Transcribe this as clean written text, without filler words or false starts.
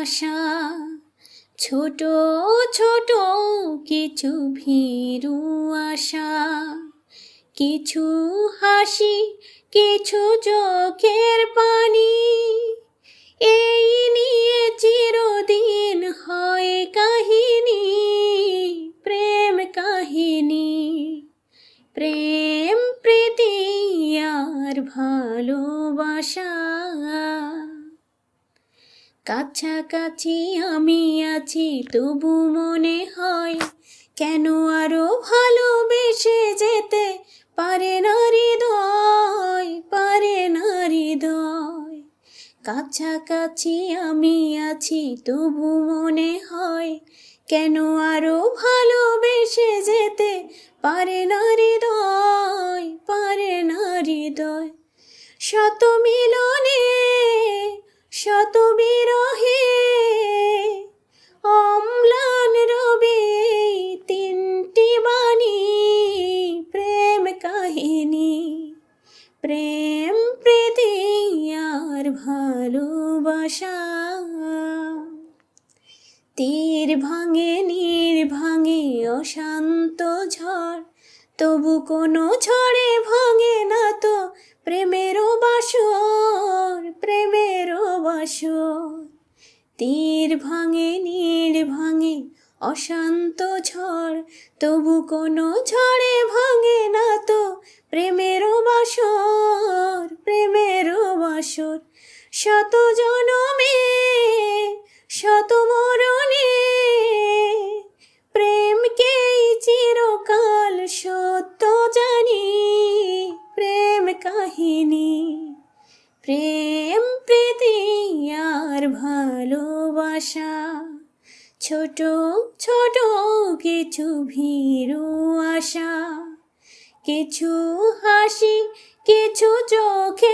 আশা, ছোট ছোট কিছু ভীরু আশা, কিছু হাসি, কিছু চোখের পানি, এই নিয়ে চিরদিন হয় কাহিনী, প্রেম কাহিনী। প্রেম প্রীতি আর ভালোবাসা, কাছাকাছি আমি আছি তবু মনে হয় কেন আরো ভালোবেসে যেতে পারে না হৃদয়, পারে না হৃদয়। কাছাকাছি আমি আছি তবু মনে হয় কেন আরো ভালোবেসে যেতে পারে না হৃদয়, পারে না হৃদয়। শত মিলনে শত বিরহে অম্লান রবে তিনটি বাণী, প্রেম কাহিনী। প্রেম প্রীতি আর ভালোবাসা, তীর ভাঙে নীর ভাঙে অশান্ত ঝড়, তবু কোনো ঝড়ে ভাঙে না তো প্রেমেরও বাসর, প্রেমেরও বাসর। তীর ভাঙে নীর ভাঙে অশান্ত ঝড়, তবু কোনো ঝড়ে ভাঙে না তো প্রেমেরও বাসর, প্রেমেরও বাসর। শত জনমে শত মরণে প্রেমকেই চিরকাল সত্য জানি, প্রেম কাহিনী। প্রেম প্রীতি আর ভালোবাসা, ছোট ছোট কিছু ভীরু আশা, কিছু হাসি, কিছু চোখে